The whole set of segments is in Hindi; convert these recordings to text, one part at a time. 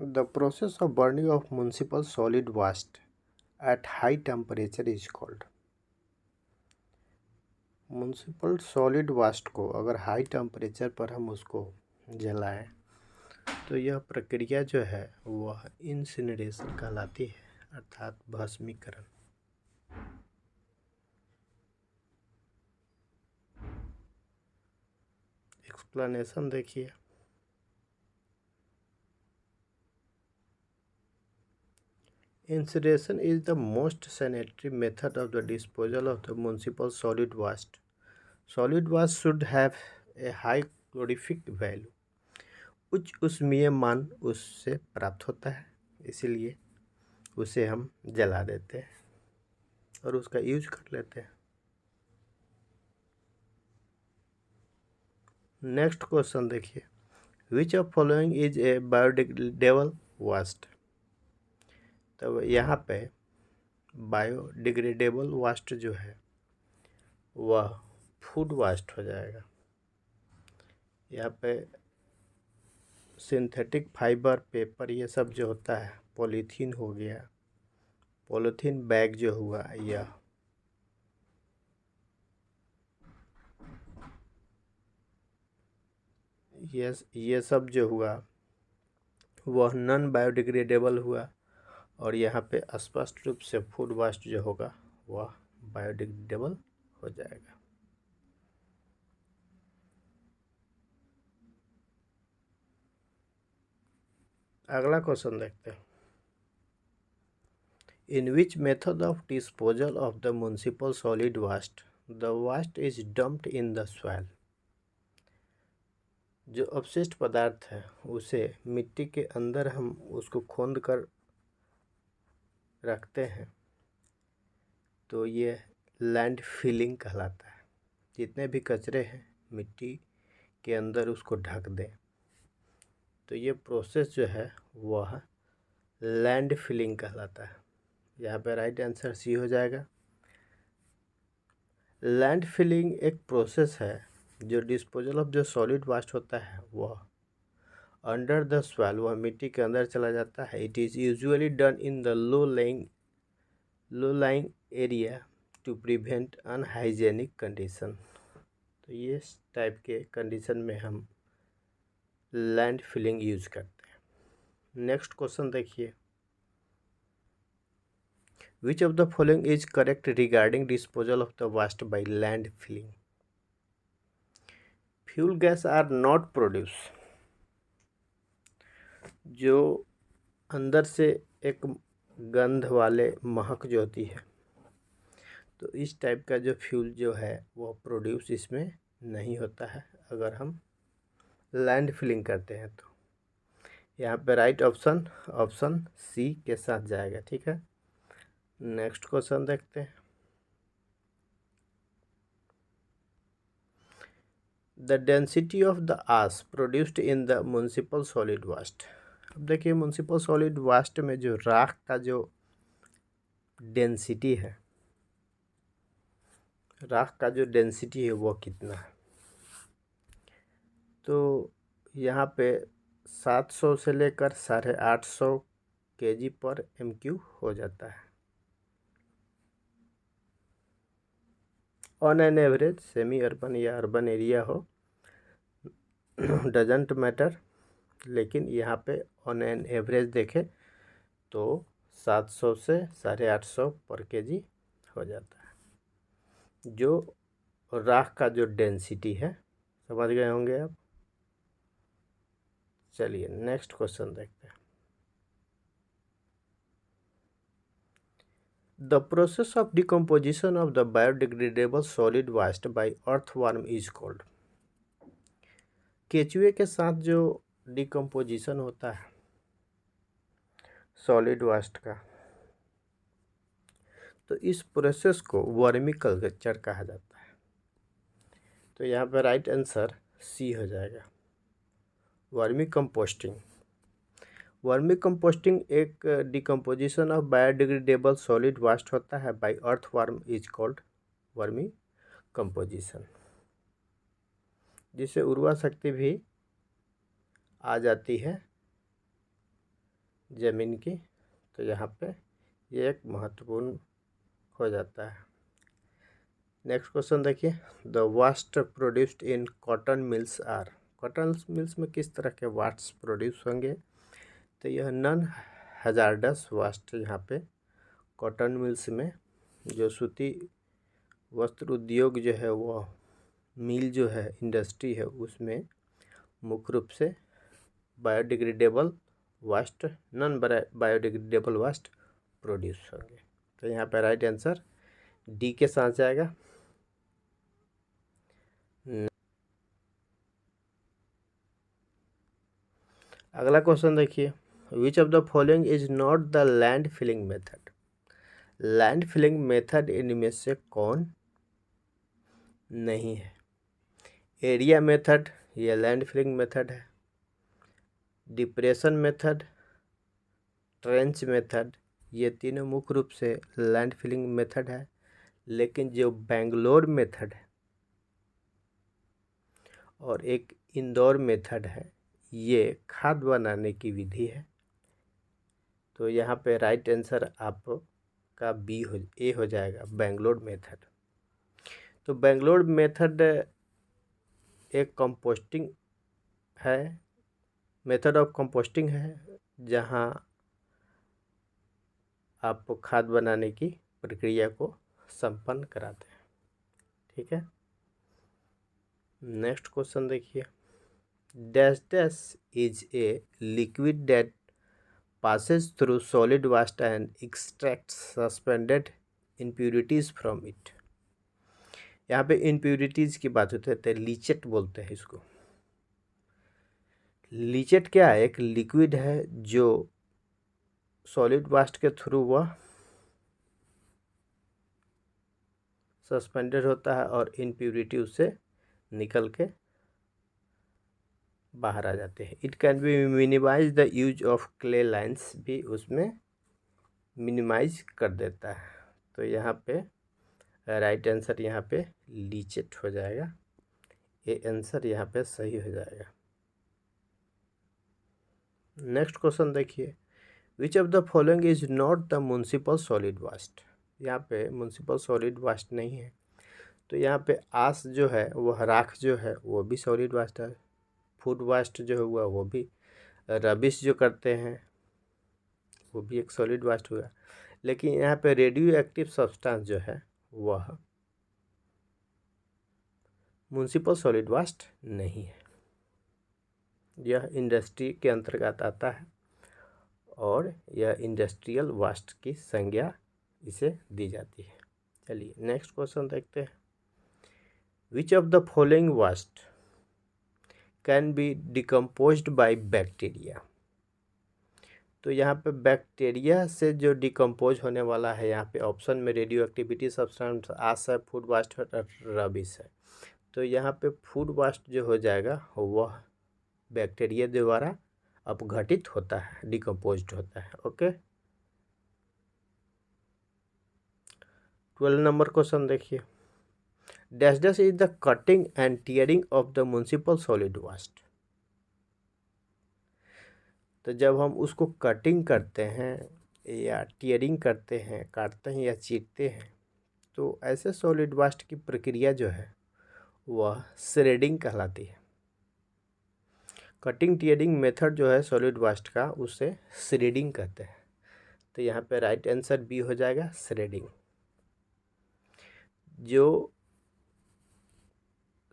The process of burning of municipal solid waste at high temperature is called। Municipal solid vast को अगर हाई टेम्परेचर पर हम उसको जलाएं तो यह प्रक्रिया जो है वह इंसिनरेशन कहलाती है, अर्थात भस्मीकरण। एक्सप्लेनेशन देखिए। Incineration is the most sanitary method of the disposal of the municipal solid waste. Solid waste should have a high calorific value. उच्च ऊष्मीय मान उससे प्राप्त होता है, इसीलिए उसे हम जला देते हैं और उसका यूज कर लेते हैं। नेक्स्ट क्वेश्चन देखिए, which of following is a biodegradable waste. तो यहाँ पे बायोडिग्रेडेबल वेस्ट जो है वह फूड वेस्ट हो जाएगा। यहाँ पे सिंथेटिक फाइबर, पेपर, ये सब जो होता है, पॉलीथीन हो गया, पॉलीथीन बैग जो हुआ, ये सब जो हुआ वह नॉन बायोडिग्रेडेबल हुआ। और यहाँ पे स्पष्ट रूप से फूड वेस्ट जो होगा वह बायोडिग्रेडेबल हो जाएगा। अगला क्वेश्चन देखते हैं, in which method of disposal of the municipal solid waste the waste is dumped in the soil. जो अपशिष्ट पदार्थ है उसे मिट्टी के अंदर हम उसको खोद कर रखते हैं तो ये लैंड फिलिंग कहलाता है। जितने भी कचरे हैं मिट्टी के अंदर उसको ढक दें तो ये प्रोसेस जो है वह लैंड फिलिंग कहलाता है। यहाँ पे राइट आंसर सी हो जाएगा। लैंड फिलिंग एक प्रोसेस है जो डिस्पोजल ऑफ जो सॉलिड वेस्ट होता है वह अंडर द सॉइल, वह मिट्टी के अंदर चला जाता है। It is usually done in the low lying area to prevent unhygienic condition. तो ये टाइप के कंडीशन में हम लैंड फिलिंग यूज करते हैं। नेक्स्ट क्वेश्चन देखिए, which of the following is correct regarding disposal of the waste by land filling. Fuel gas are not produce. जो अंदर से एक गंध वाले महक जो होती है, तो इस टाइप का जो फ्यूल जो है वो प्रोड्यूस इसमें नहीं होता है अगर हम लैंड फिलिंग करते हैं। तो यहाँ पे राइट ऑप्शन सी के साथ जाएगा। ठीक है, नेक्स्ट क्वेश्चन देखते हैं, the density of the ash produced in the municipal solid waste. अब देखिए म्यूनसिपल सॉलिड वेस्ट में जो राख का जो डेंसिटी है, राख का जो डेंसिटी है वो कितना है। तो यहाँ पे 700 से लेकर 850 kg पर MQ हो जाता है। On an average semi urban या अर्बन एरिया हो डजेंट मैटर, लेकिन यहाँ पे ऑन एन एवरेज देखें तो 700 से 850 पर kg हो जाता है। जो राख का जो डेंसिटी है, समझ गए होंगे आप। चलिए नेक्स्ट क्वेश्चन देखते हैं, the process of decomposition of the biodegradable solid waste by earthworm is called. केचुए के साथ जो डिकम्पोजिशन होता है सॉलिड वेस्ट का, तो इस प्रोसेस को वर्मी कल्चर कहा जाता है। तो यहाँ पर राइट आंसर सी हो जाएगा, वर्मी कंपोस्टिंग। वर्मी कंपोस्टिंग एक decomposition of biodegradable solid waste होता है by earthworm is called vermi composition, जिससे उर्वरा शक्ति भी आ जाती है ज़मीन की। तो यहाँ पे ये एक महत्वपूर्ण हो जाता है। नेक्स्ट क्वेश्चन देखिए, the waste produced in cotton mills are. Cotton mills में किस तरह के वाट्स प्रोड्यूस होंगे? तो यह नॉन हजार्डस वास्ट यहाँ पे कॉटन मिल्स में जो सूती वस्त्र उद्योग जो है वो मिल जो है इंडस्ट्री है उसमें मुख्य रूप से biodegradable vast non biodegradable vast produce होंगे। तो यहाँ पर राइट आंसर डी के साथ जाएगा। अगला क्वेश्चन देखिए, which of the following is not the land filling method. Land filling method इनमें से कौन नहीं है? एरिया मेथड ये लैंड फिलिंग मेथड है, डिप्रेशन मेथड, ट्रेंच मेथड, ये तीनों मुख्य रूप से लैंड फिलिंग मेथड है। लेकिन जो बेंगलोर मेथड है और एक इंदौर मेथड है ये खाद बनाने की विधि है। तो यहाँ पे राइट आंसर आपका बी हो जाएगा, बेंगलोर मेथड। तो बेंगलोर मेथड एक कंपोस्टिंग है, मेथड ऑफ कंपोस्टिंग है, जहाँ आप खाद बनाने की प्रक्रिया को संपन्न कराते हैं। ठीक है, नेक्स्ट क्वेश्चन देखिए, dash dash is a liquid that passes through solid waste and extracts suspended impurities from it। यहाँ पे impurities की बात होती है तो लीचेट बोलते हैं इसको। लीचेट क्या है? एक लिक्विड है जो सॉलिड वास्ट के थ्रू वह सस्पेंडेड होता है और इम्प्यूरिटी उससे निकल के बाहर आ जाते हैं। It can be minimise the use of clay lines भी उसमें मिनिमाइज कर देता है। तो यहाँ पे राइट आंसर यहाँ पे लीचेट हो जाएगा। ये आंसर यहाँ पे सही हो जाएगा। नेक्स्ट क्वेश्चन देखिए, which of the following is not the municipal solid vast. यहाँ पे म्युनिसिपल सॉलिड वास्ट नहीं है। तो यहाँ पे आस जो है वह राख जो है वो भी सॉलिड वास्ट है, फूड वास्ट जो हुआ वो भी, रबिश जो करते हैं वो भी एक सॉलिड वास्ट हुआ। लेकिन यहाँ पे रेडियो एक्टिव सब्सटेंस जो है वह म्युनिसिपल सॉलिड वास्ट नहीं है। यह इंडस्ट्री के अंतर्गत आता है और यह इंडस्ट्रियल वास्ट की संज्ञा इसे दी जाती है। चलिए नेक्स्ट क्वेश्चन देखते हैं, which of the following vast can be decomposed by bacteria. तो यहाँ पे बैक्टीरिया से जो डिकम्पोज होने वाला है, यहाँ पे ऑप्शन में रेडियो एक्टिविटी सब्सटेंस, आस है, फूड वास्ट और रबिश है। तो यहाँ पे फूड वास्ट जो हो जाएगा वह बैक्टीरिया द्वारा अपघटित होता है, डिकम्पोज्ड होता है। ओके, 12 नंबर क्वेश्चन देखिए, dash dash is the cutting and tearing of the municipal solid waste. तो जब हम उसको कटिंग करते हैं या टीयरिंग करते हैं, काटते हैं या चीरते हैं, तो ऐसे सॉलिड वास्ट की प्रक्रिया जो है वह श्रेडिंग कहलाती है। कटिंग टीयरिंग मेथड जो है सॉलिड वास्ट का उसे श्रेडिंग कहते हैं। तो यहाँ पे राइट आंसर बी हो जाएगा, श्रेडिंग। जो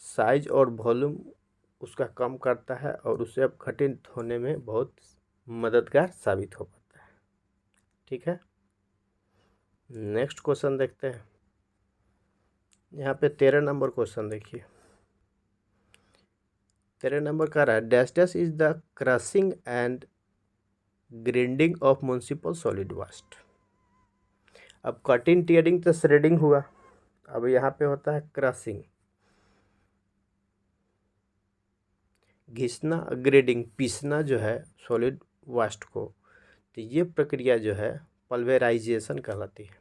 साइज और वॉल्यूम उसका कम करता है और उसे अपघटित होने में बहुत मददगार साबित हो पाता है। ठीक है, नेक्स्ट क्वेश्चन देखते हैं। यहाँ पे 13 नंबर क्वेश्चन देखिए, 13 नंबर का रहा है, dash dash is the crushing and grinding of municipal solid vast. अब कटिंग टीयरिंग तो श्रेडिंग हुआ, अब यहाँ पे होता है क्रशिंग, घिसना, ग्रेडिंग, पीसना जो है सॉलिड वास्ट को। तो ये प्रक्रिया जो है पल्वेराइजेशन कहलाती है।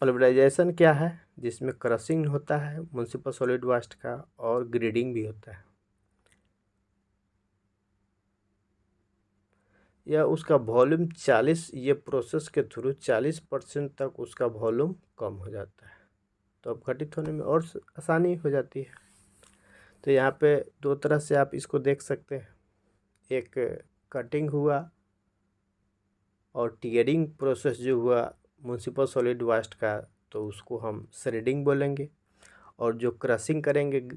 पल्वेराइजेशन क्या है? जिसमें क्रशिंग होता है म्युनिसिपल सॉलिड वास्ट का और ग्रेडिंग भी होता है। या उसका वॉल्यूम 40, ये प्रोसेस के थ्रू 40% तक उसका वॉल्यूम कम हो जाता है, तो अब घटित होने में और आसानी हो जाती है। तो यहाँ पे दो तरह से आप इसको देख सकते हैं, एक कटिंग हुआ और टियरिंग प्रोसेस जो हुआ म्युनिसिपल सॉलिड वेस्ट का, तो उसको हम श्रेडिंग बोलेंगे, और जो क्रशिंग करेंगे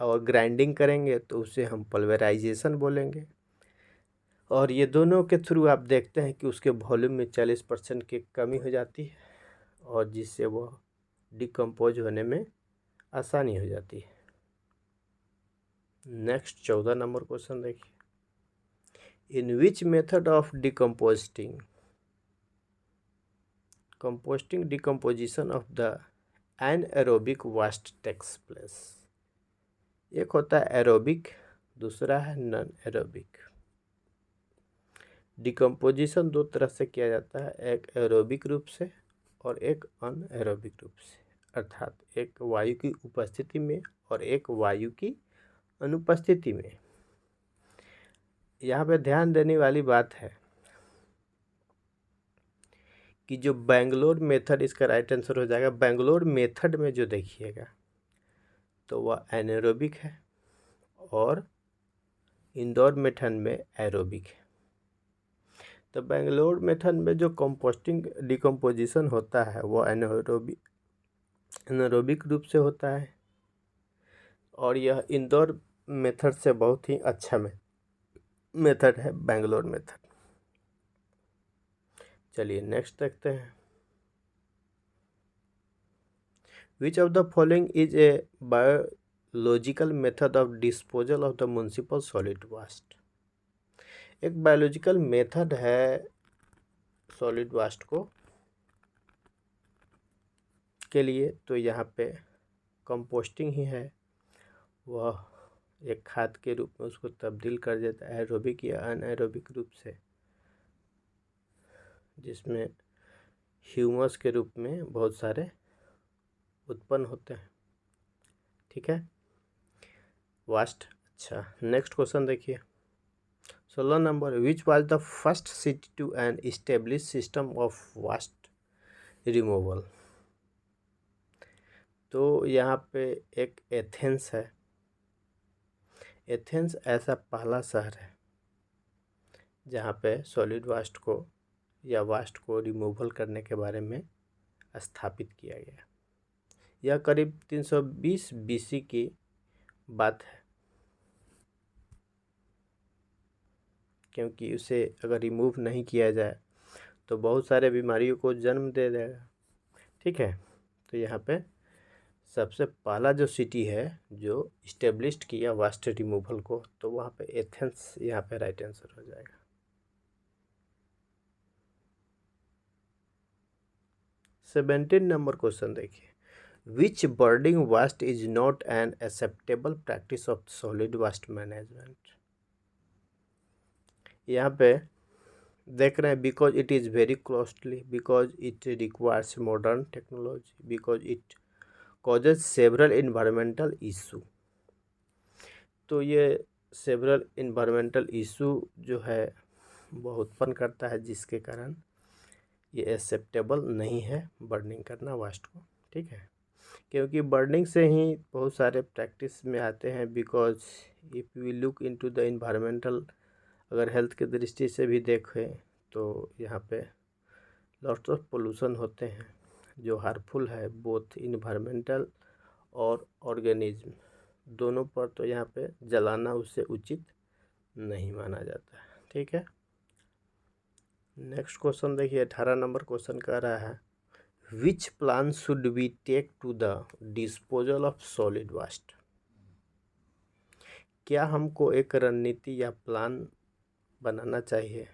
और ग्राइंडिंग करेंगे तो उसे हम पल्वेराइजेशन बोलेंगे। और ये दोनों के थ्रू आप देखते हैं कि उसके वॉल्यूम में 40% की कमी हो जाती है, और जिससे वह डिकम्पोज होने में आसानी हो जाती है। नेक्स्ट 14 नंबर क्वेश्चन देखिए, in which method of decomposting decomposition of the anaerobic waste takes place. एक होता है एरोबिक, दूसरा है नॉन एरोबिक। डिकम्पोजिशन दो तरह से किया जाता है, एक एरोबिक रूप से और एक अनएरोबिक रूप से, अर्थात एक वायु की उपस्थिति में और एक वायु की अनुपस्थिति में। यहाँ पे ध्यान देने वाली बात है कि जो बेंगलोर मेथड, इसका राइट आंसर हो जाएगा। बेंगलोर मेथड में जो देखिएगा तो वह एनारोबिक है, और इंदौर मेथड में एरोबिक है। तो बेंगलोर मेथड में जो कंपोस्टिंग डिकम्पोजिशन होता है वो एनारोबिक रूप से होता है, और यह इंदौर मेथड से बहुत ही अच्छा मेथड है बेंगलोर मेथड। चलिए नेक्स्ट देखते हैं, which of the following is a biological method of disposal of the municipal solid waste. एक बायोलॉजिकल मेथड है सॉलिड वेस्ट को के लिए, तो यहाँ पे कंपोस्टिंग ही है। वह एक खाद के रूप में उसको तब्दील कर देता है एरोबिक या अनएरोबिक रूप से, जिसमें ह्यूमस के रूप में बहुत सारे उत्पन्न होते हैं। ठीक है, वास्ट। अच्छा, नेक्स्ट क्वेश्चन देखिए, 16 number, which was the first city to an establish system of waste removal. तो यहाँ पे एक एथेंस है। एथेंस ऐसा पहला शहर है जहाँ पे सॉलिड वास्ट को या वास्ट को रिमूवल करने के बारे में स्थापित किया गया। यह करीब 320 BC की बात है, क्योंकि उसे अगर रिमूव नहीं किया जाए तो बहुत सारे बीमारियों को जन्म दे देगा। ठीक है, तो यहाँ पे सबसे पहला जो सिटी है जो इस्टेब्लिश्ड किया वास्ट रिमूवल को, तो वहाँ पे एथेंस यहाँ पे राइट आंसर हो जाएगा। 17 नंबर क्वेश्चन देखिए, which burning waste is not an acceptable practice of solid waste management. यहाँ पे देख रहे हैं, because it is very costly, because it requires modern technology, because it causes several environmental issue. तो ये सेवरल इन्वायरमेंटल इशू जो है वह उत्पन्न करता है, जिसके कारण ये एक्सेप्टेबल नहीं है बर्निंग करना वास्ट को। ठीक है, क्योंकि बर्निंग से ही बहुत सारे प्रैक्टिस में आते हैं, because if we look into the environmental, अगर हेल्थ के दृष्टि से भी देखें तो यहाँ पे लॉट्स ऑफ पोल्यूशन होते हैं जो हार्मफुल है बोथ इन्वायरमेंटल और ऑर्गेनिज्म दोनों पर। तो यहाँ पे जलाना उससे उचित नहीं माना जाता है। ठीक है, नेक्स्ट क्वेश्चन देखिए, 18 नंबर क्वेश्चन कह रहा है, which plan should we take to the disposal of solid waste. क्या हमको एक रणनीति या प्लान बनाना चाहिए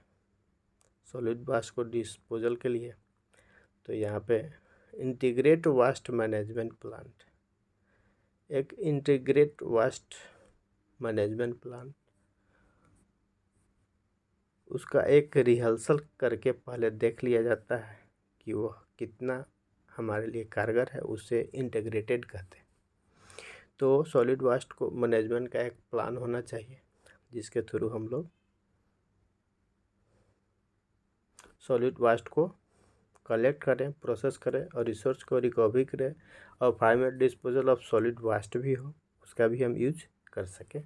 सॉलिड वेस्ट को डिस्पोजल के लिए। तो यहाँ पे इंटीग्रेट वेस्ट मैनेजमेंट प्लान, एक इंटीग्रेट वेस्ट मैनेजमेंट प्लान, उसका एक रिहर्सल करके पहले देख लिया जाता है कि वह कितना हमारे लिए कारगर है, उसे इंटीग्रेटेड कहते हैं। तो सॉलिड वेस्ट को मैनेजमेंट का एक प्लान होना चाहिए जिसके थ्रू हम लोग सॉलिड वास्ट को कलेक्ट करें, प्रोसेस करें और रिसोर्स को रिकवरी करें और final disposal of solid vast भी हो, उसका भी हम यूज कर सकें।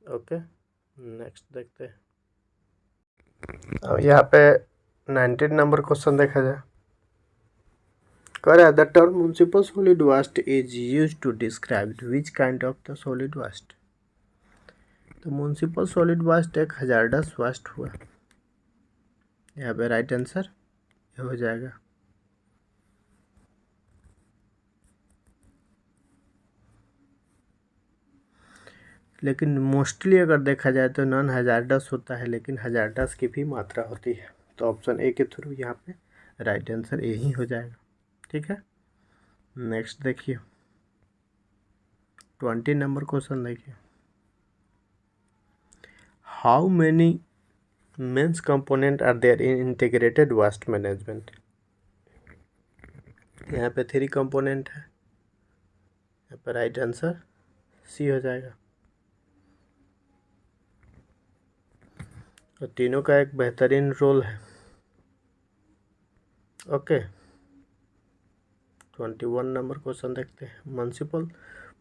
ओके, नेक्स्ट देखते हैं। अब यहाँ पे 19 नंबर क्वेश्चन देखा जाए। कह रहा है the term municipal solid waste is use to describe which kind of the solid waste. तो म्युनिसिपल सॉलिड वास्ट एक हजारडस वास्ट हुआ, यहाँ पे राइट आंसर ये हो जाएगा। लेकिन मोस्टली अगर देखा जाए तो नॉन हजारडस होता है, लेकिन हजारडस की भी मात्रा होती है। तो ऑप्शन ए के थ्रू यहाँ पे राइट आंसर यही हो जाएगा। ठीक है, नेक्स्ट देखिए 20 नंबर क्वेश्चन देखिए। How many mains component are there in integrated waste management. यहाँ पे 3 कंपोनेंट है, यहाँ पे राइट आंसर सी हो जाएगा। और तीनों का एक बेहतरीन रोल है। ओके, 21 नंबर क्वेश्चन देखते हैं।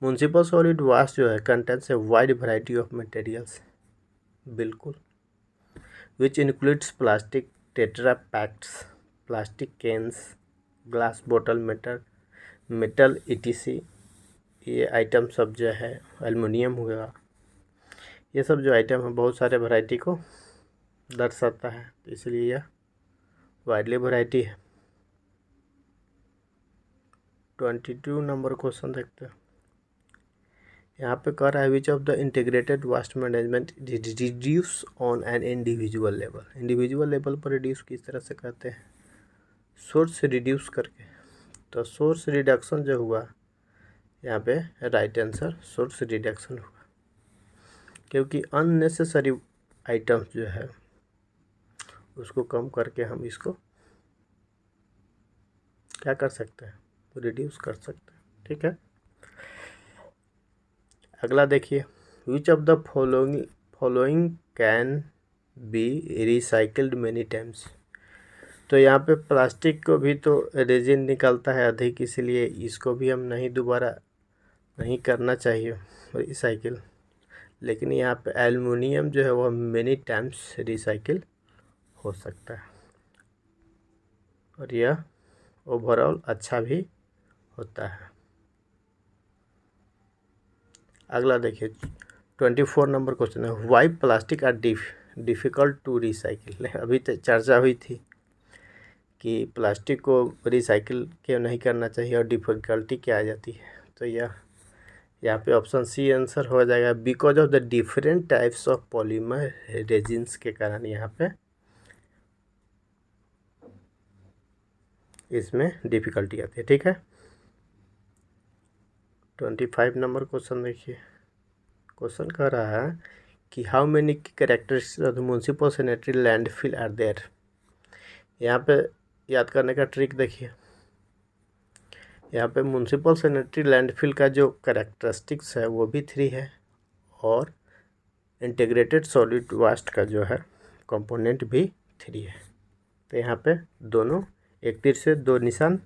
म्युनिसिपल सॉलिड वास्ट जो है contains a wide variety of materials, बिल्कुल, which includes plastic tetra packs, plastic cans, glass बोतल, मेटल ETC, ये आइटम सब जो है, एल्युमिनियम हुआ, ये सब जो आइटम है बहुत सारे वैरायटी को दर्शाता है, इसलिए यह वाइडली वैरायटी है। 22 नंबर क्वेश्चन देखते हैं। यहाँ पे कह रहा है which of the integrated waste management reduce on an individual level. Individual level पर रिड्यूस किस तरह से करते हैं, सोर्स रिड्यूस करके। तो सोर्स रिडक्शन जो हुआ यहाँ पे राइट आंसर सोर्स रिडक्शन हुआ, क्योंकि अननेसेसरी आइटम्स जो है उसको कम करके हम इसको क्या कर सकते हैं, रिड्यूस कर सकते हैं। ठीक है, अगला देखिए which of the following can be recycled many times. तो यहाँ पे प्लास्टिक को भी तो रेजिन निकलता है अधिक, इसलिए इसको भी हम दोबारा नहीं करना चाहिए रिसाइकिल। लेकिन यहाँ पे एल्युमिनियम जो है वह मेनी टाइम्स रिसाइकिल हो सकता है और यह ओवरऑल अच्छा भी होता है। अगला देखिए 24 नंबर क्वेश्चन है why plastic are difficult to recycle. अभी तो चर्चा हुई थी कि प्लास्टिक को रिसाइकिल क्यों नहीं करना चाहिए और डिफ़िकल्टी क्या आ जाती है। तो यहाँ पे ऑप्शन सी आंसर हो जाएगा, because of the different types of polymer resins के कारण यहाँ पे इसमें डिफ़िकल्टी आती है। ठीक है, 25 नंबर क्वेश्चन देखिए। क्वेश्चन कह रहा है कि how many characteristics of the municipal sanitary landfill are there. यहाँ पे याद करने का ट्रिक देखिए, यहाँ पे म्युनिसिपल सैनिटरी लैंडफिल का जो कैरेक्टरिस्टिक्स है वो भी 3 है और इंटीग्रेटेड सॉलिड वेस्ट का जो है कंपोनेंट भी 3 है। तो यहाँ पे दोनों एक तीर से 2 निशान